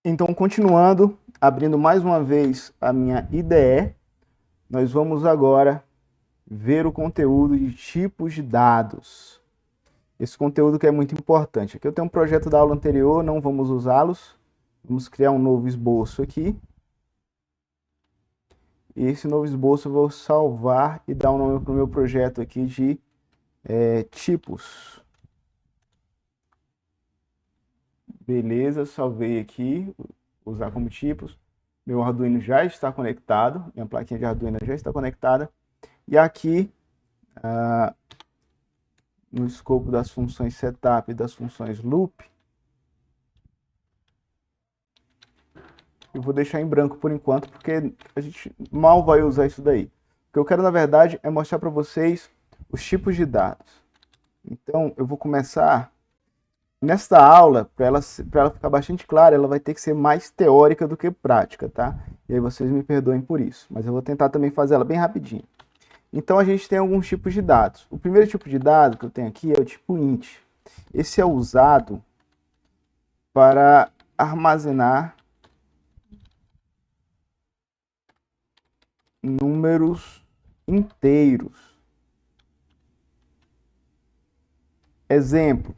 Então, continuando, abrindo mais uma vez a minha IDE, nós vamos agora ver o conteúdo de tipos de dados. Esse conteúdo que é muito importante. Aqui eu tenho um projeto da aula anterior, não vamos usá-los. Vamos criar um novo esboço aqui. E esse novo esboço eu vou salvar e dar um nome para o meu projeto aqui de tipos. Beleza, salvei aqui, usar como tipos. Meu Arduino já está conectado, minha plaquinha de Arduino já está conectada. E aqui, no escopo das funções setup e das funções loop, eu vou deixar em branco por enquanto, porque a gente mal vai usar isso daí. O que eu quero, na verdade, é mostrar para vocês os tipos de dados. Então, eu vou começar. Nesta aula, para ela ficar bastante clara, ela vai ter que ser mais teórica do que prática, tá? E aí vocês me perdoem por isso, mas eu vou tentar também fazer ela bem rapidinho. Então a gente tem alguns tipos de dados. O primeiro tipo de dado que eu tenho aqui é o tipo int. Esse é usado para armazenar números inteiros. Exemplo: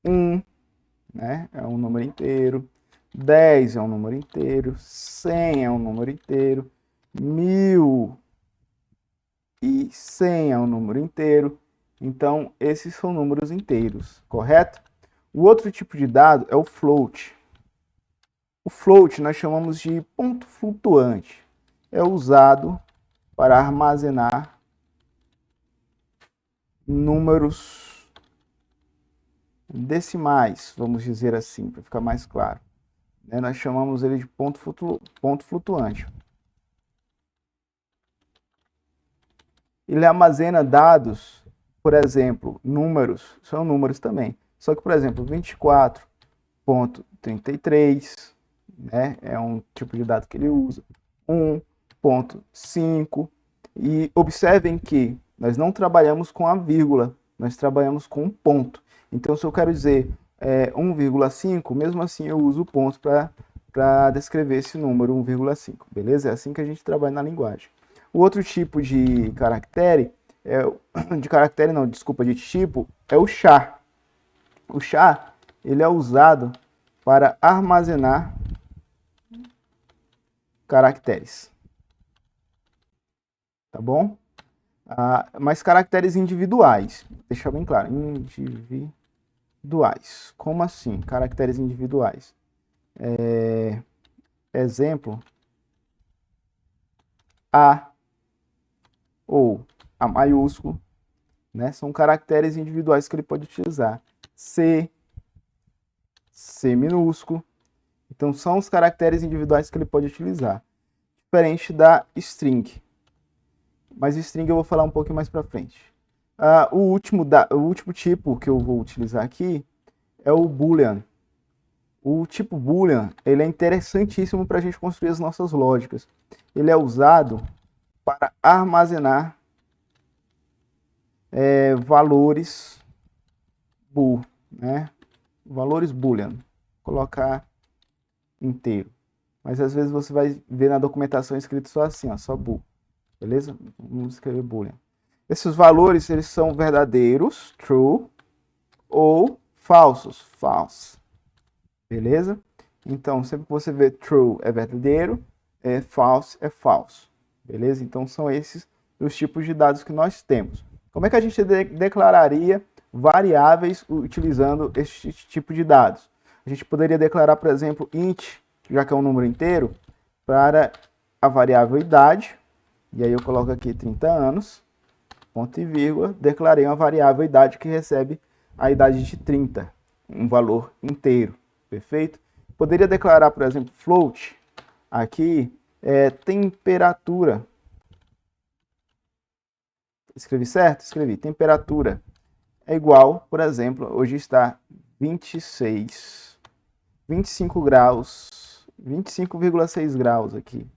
1, né, é um número inteiro. 10 é um número inteiro. 100 é um número inteiro. 1.100 é um número inteiro. Então, esses são números inteiros, correto? O outro tipo de dado é o float. O float nós chamamos de ponto flutuante. É usado para armazenar números decimais, vamos dizer assim, para ficar mais claro. Nós chamamos ele de ponto flutuante. Ele armazena dados, por exemplo, números, são números também. Só que, por exemplo, 24.33, né, é um tipo de dado que ele usa. 1.5. E observem que nós não trabalhamos com a vírgula, nós trabalhamos com um ponto. Então, se eu quero dizer 1,5, mesmo assim eu uso o ponto para descrever esse número 1,5, beleza? É assim que a gente trabalha na linguagem. O outro tipo de caractere, de tipo, é o char. O char, ele é usado para armazenar caracteres. Tá bom? Mas caracteres individuais. Deixa bem claro. Individuais. Como assim? Caracteres individuais. Exemplo. A ou A maiúsculo, né? São caracteres individuais que ele pode utilizar. C minúsculo. Então, são os caracteres individuais que ele pode utilizar. Diferente da string. Mas string eu vou falar um pouquinho mais para frente. O último tipo que eu vou utilizar aqui é o Boolean. O tipo Boolean ele é interessantíssimo para a gente construir as nossas lógicas. Ele é usado para armazenar valores bool, né? Valores Boolean. Vou colocar inteiro. Mas às vezes você vai ver na documentação escrito só assim, ó, só bool. Beleza? Vamos escrever Boolean. Esses valores eles são verdadeiros, true, ou falsos, false. Beleza? Então, sempre que você vê true é verdadeiro, false é falso. Beleza? Então, são esses os tipos de dados que nós temos. Como é que a gente declararia variáveis utilizando este tipo de dados? A gente poderia declarar, por exemplo, int, já que é um número inteiro, para a variável idade, e aí eu coloco aqui 30 anos, ponto e vírgula, declarei uma variável idade que recebe a idade de 30, um valor inteiro, perfeito? Poderia declarar, por exemplo, float, aqui temperatura. Escrevi certo? Escrevi. Temperatura é igual, por exemplo, hoje está 25 graus, 25,6 graus aqui,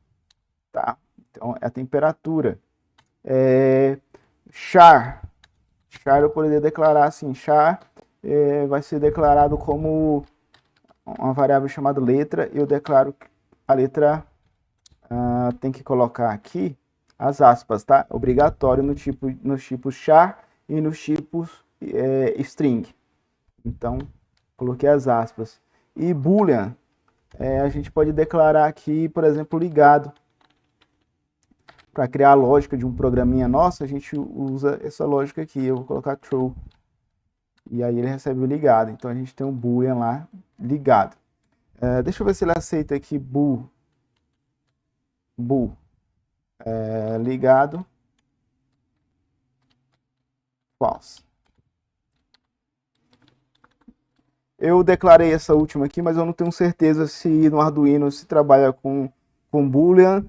tá? Então, é a temperatura. Char eu poderia declarar assim, char vai ser declarado como uma variável chamada letra. Eu declaro a letra, tem que colocar aqui as aspas, tá? Obrigatório nos tipos char e nos tipos string. Então, coloquei as aspas. E boolean, a gente pode declarar aqui, por exemplo, ligado. Para criar a lógica de um programinha nosso, a gente usa essa lógica aqui. Eu vou colocar true. E aí ele recebe o ligado. Então a gente tem um boolean lá ligado. Deixa eu ver se ele aceita aqui bool ligado false. Eu declarei essa última aqui, mas eu não tenho certeza se no Arduino se trabalha com boolean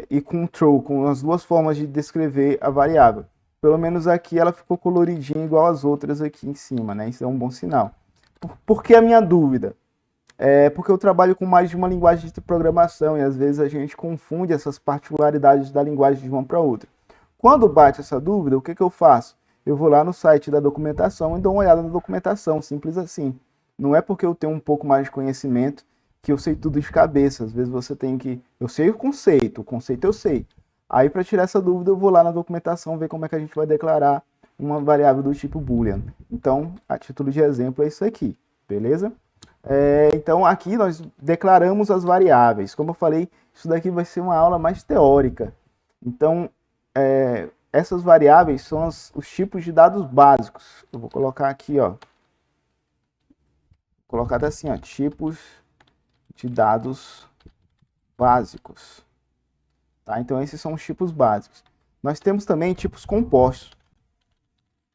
e com true, com as duas formas de descrever a variável. Pelo menos aqui ela ficou coloridinha igual as outras aqui em cima, né? Isso é um bom sinal. Por que a minha dúvida? Porque eu trabalho com mais de uma linguagem de programação e às vezes a gente confunde essas particularidades da linguagem de uma para outra. Quando bate essa dúvida, o que eu faço? Eu vou lá no site da documentação e dou uma olhada na documentação, simples assim. Não é porque eu tenho um pouco mais de conhecimento que eu sei tudo de cabeça. Às vezes você tem que... Eu sei o conceito eu sei. Aí para tirar essa dúvida eu vou lá na documentação ver como é que a gente vai declarar uma variável do tipo boolean. Então, a título de exemplo é isso aqui, beleza? Então aqui nós declaramos as variáveis. Como eu falei, isso daqui vai ser uma aula mais teórica. Então, essas variáveis são os tipos de dados básicos. Eu vou colocar aqui, ó. Vou colocar assim, ó, tipos de dados básicos. Tá? Então esses são os tipos básicos. Nós temos também tipos compostos.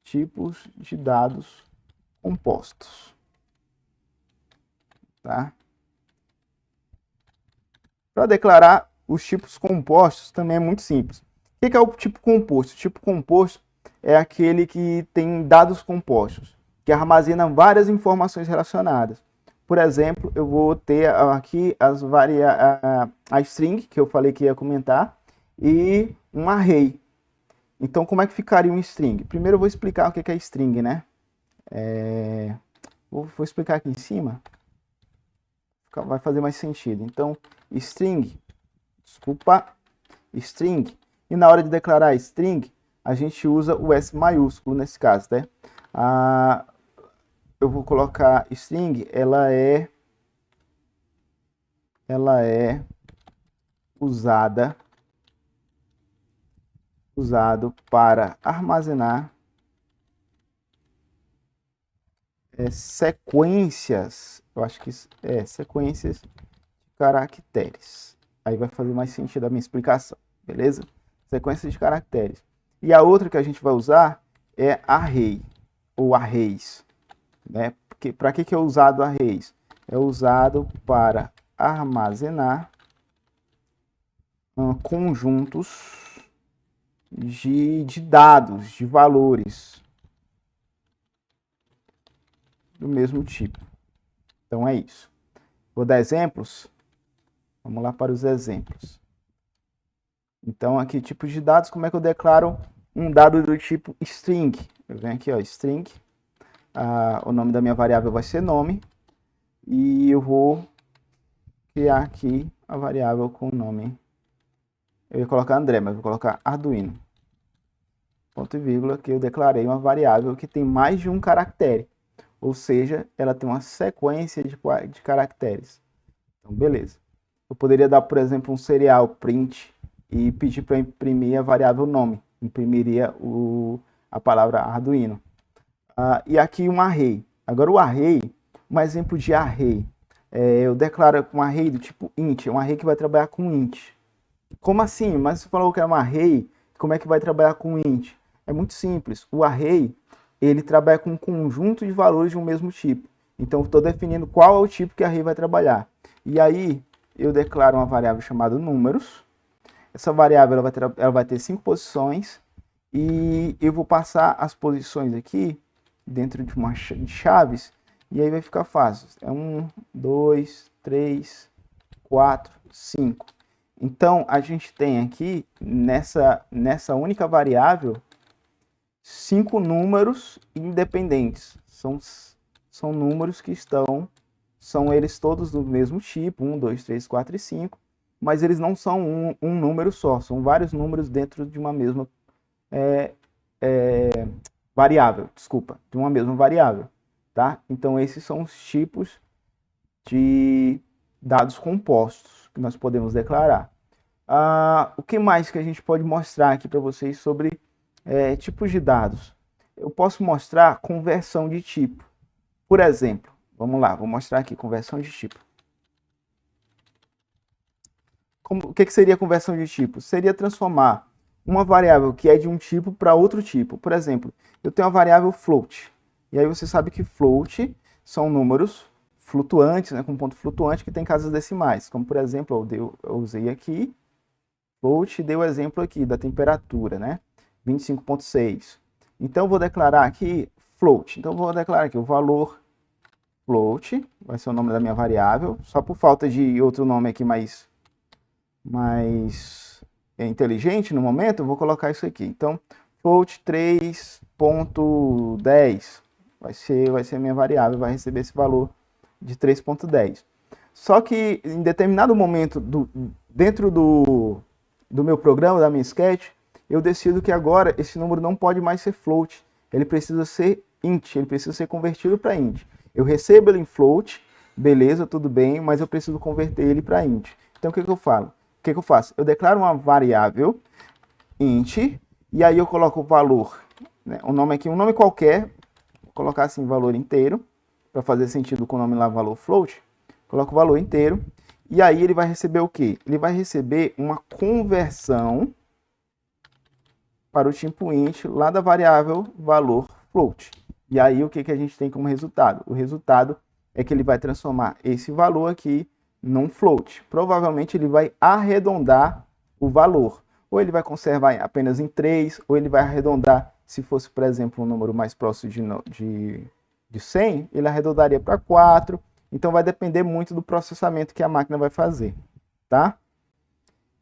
Tipos de dados compostos. Tá? Para declarar os tipos compostos também é muito simples. O que é o tipo composto? O tipo composto é aquele que tem dados compostos, que armazena várias informações relacionadas. Por exemplo, eu vou ter aqui a string, que eu falei que ia comentar, e um array. Então, como é que ficaria um string? Primeiro eu vou explicar o que é string, né? Vou explicar aqui em cima. Vai fazer mais sentido. Então, string, e na hora de declarar string, a gente usa o S maiúsculo nesse caso, né? Eu vou colocar string, ela é usado para armazenar sequências, eu acho que sequências de caracteres. Aí vai fazer mais sentido a minha explicação, beleza? Sequências de caracteres. E a outra que a gente vai usar é array, ou arrays, né? Para que é usado arrays? É usado para armazenar conjuntos de dados, de valores do mesmo tipo. Então é isso. Vou dar exemplos. Vamos lá para os exemplos. Então aqui, tipos de dados, como é que eu declaro um dado do tipo string? Eu venho aqui, ó, string. O nome da minha variável vai ser nome. E eu vou criar aqui a variável com o nome. Eu ia colocar André, mas vou colocar Arduino. Ponto e vírgula, que eu declarei uma variável que tem mais de um caractere. Ou seja, ela tem uma sequência de caracteres. Então, beleza. Eu poderia dar, por exemplo, um serial print e pedir para imprimir a variável nome. Imprimiria a palavra Arduino. E aqui um array. Agora o array, um exemplo de array. Eu declaro um array do tipo int, um array que vai trabalhar com int. Como assim? Mas você falou que é um array, como é que vai trabalhar com int? É muito simples. O array, ele trabalha com um conjunto de valores de um mesmo tipo. Então, estou definindo qual é o tipo que o array vai trabalhar. E aí, eu declaro uma variável chamada números. Essa variável ela vai ter 5 posições. E eu vou passar as posições aqui dentro de uma chaves. E aí vai ficar fácil. É 1, 2, 3, 4, 5. Então, a gente tem aqui, nessa única variável, 5 números independentes. São números que são eles todos do mesmo tipo, 1, 2, 3, 4 e 5, mas eles não são um número só, são vários números dentro de uma mesma variável, desculpa, de uma mesma variável, tá? Então esses são os tipos de dados compostos que nós podemos declarar. O que mais que a gente pode mostrar aqui para vocês sobre tipos de dados? Eu posso mostrar conversão de tipo. Por exemplo, vamos lá, vou mostrar aqui conversão de tipo. O que seria conversão de tipo? Seria transformar uma variável que é de um tipo para outro tipo. Por exemplo, eu tenho a variável float. E aí você sabe que float são números flutuantes, né, com ponto flutuante, que tem casas decimais. Como, por exemplo, eu usei aqui, float, dei o exemplo aqui da temperatura, né? 25,6. Então, eu vou declarar aqui float. Então, eu vou declarar aqui o valor float, vai ser o nome da minha variável, só por falta de outro nome aqui mais inteligente no momento, eu vou colocar isso aqui. Então, float 3.10 vai ser a minha variável, vai receber esse valor de 3.10. Só que em determinado momento dentro do meu programa, da minha sketch, eu decido que agora esse número não pode mais ser float, ele precisa ser int, ele precisa ser convertido para int. Eu recebo ele em float, beleza, tudo bem, mas eu preciso converter ele para int. Então o que eu faço? Eu declaro uma variável int, e aí eu coloco o valor, né, um nome aqui, um nome qualquer, vou colocar assim, valor inteiro, para fazer sentido com o nome lá, valor float, coloco o valor inteiro, e aí ele vai receber o quê? Ele vai receber uma conversão para o tipo int lá da variável valor float. E aí o que a gente tem como resultado? O resultado é que ele vai transformar esse valor aqui num float. Provavelmente ele vai arredondar o valor. Ou ele vai conservar apenas em 3, ou ele vai arredondar, se fosse, por exemplo, um número mais próximo de 100, ele arredondaria para 4. Então vai depender muito do processamento que a máquina vai fazer, tá?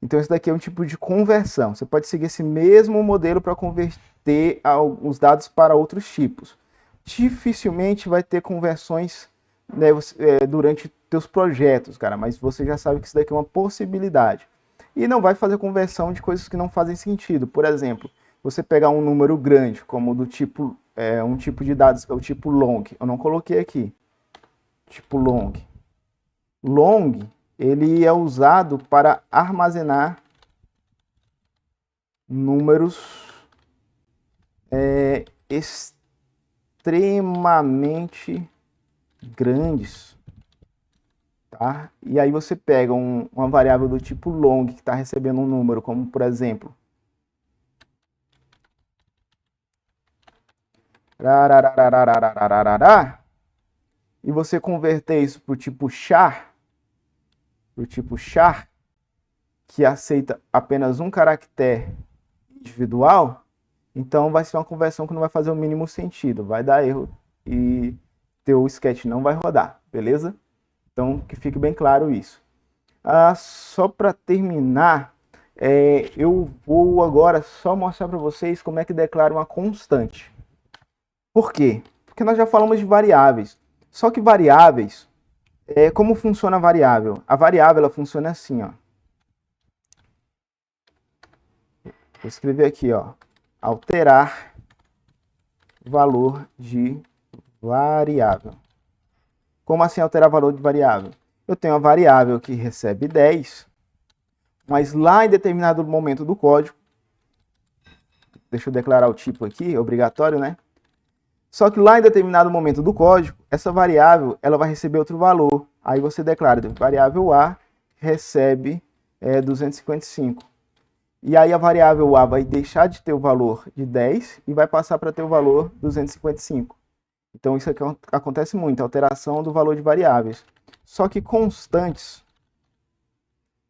Então esse daqui é um tipo de conversão. Você pode seguir esse mesmo modelo para converter os dados para outros tipos. Dificilmente vai ter conversões, né, durante teus projetos, cara, mas você já sabe que isso daqui é uma possibilidade. E não vai fazer conversão de coisas que não fazem sentido. Por exemplo, você pegar um número grande, como do tipo, um tipo de dados que é o tipo long. Eu não coloquei aqui. Tipo long. Long, ele é usado para armazenar números extremamente grandes, tá? E aí você pega uma variável do tipo long que está recebendo um número, como por exemplo, e você converter isso para o tipo char, que aceita apenas um caractere individual, então vai ser uma conversão que não vai fazer o mínimo sentido, vai dar erro e teu sketch não vai rodar, beleza? Então que fique bem claro isso. Só para terminar, eu vou agora só mostrar para vocês como é que declara uma constante. Por quê? Porque nós já falamos de variáveis. Só que variáveis, como funciona a variável? A variável ela funciona assim, ó. Vou escrever aqui, ó, alterar valor de variável. Como assim alterar valor de variável? Eu tenho a variável que recebe 10, mas lá em determinado momento do código, deixa eu declarar o tipo aqui, é obrigatório, né? Só que lá em determinado momento do código, essa variável ela vai receber outro valor. Aí você declara, variável A recebe 255. E aí a variável A vai deixar de ter o valor de 10 e vai passar para ter o valor 255. Então isso aqui acontece muito, a alteração do valor de variáveis. Só que constantes,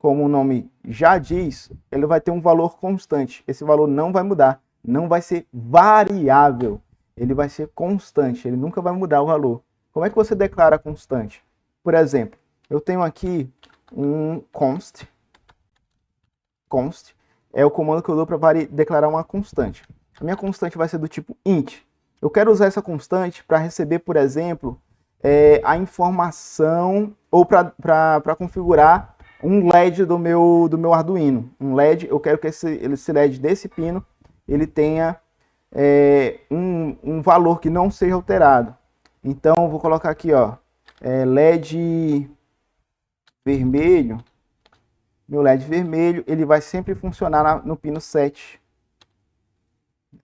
como o nome já diz, ele vai ter um valor constante. Esse valor não vai mudar, não vai ser variável. Ele vai ser constante, ele nunca vai mudar o valor. Como é que você declara constante? Por exemplo, eu tenho aqui um const é o comando que eu dou para declarar uma constante. A minha constante vai ser do tipo int. Eu quero usar essa constante para receber, por exemplo, a informação ou para configurar um LED do meu Arduino. Um LED, eu quero que esse LED desse pino ele tenha um valor que não seja alterado. Então, eu vou colocar aqui, ó, LED vermelho. Meu LED vermelho, ele vai sempre funcionar no pino 7.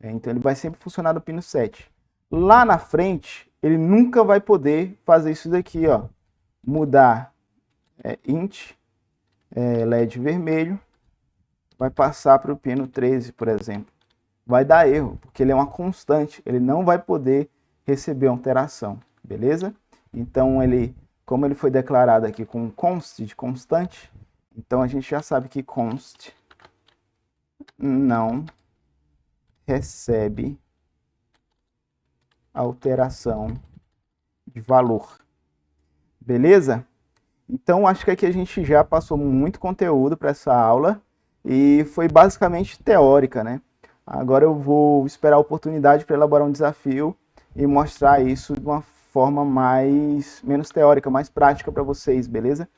Então, ele vai sempre funcionar no pino 7. Lá na frente, ele nunca vai poder fazer isso daqui, ó. Mudar int, LED vermelho, vai passar para o pino 13, por exemplo. Vai dar erro, porque ele é uma constante, ele não vai poder receber alteração, beleza? Então, como ele foi declarado aqui com const de constante, então a gente já sabe que const não recebe alteração de valor, beleza? Então, acho que aqui a gente já passou muito conteúdo para essa aula e foi basicamente teórica, né? Agora eu vou esperar a oportunidade para elaborar um desafio e mostrar isso de uma forma menos teórica, mais prática para vocês, beleza?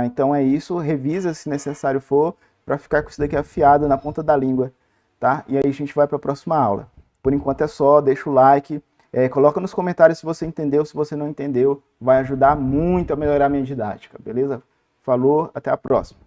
Então é isso, revisa se necessário for, para ficar com isso daqui afiado na ponta da língua, tá? E aí a gente vai para a próxima aula. Por enquanto é só, deixa o like, coloca nos comentários se você entendeu, se você não entendeu, vai ajudar muito a melhorar a minha didática, beleza? Falou, até a próxima.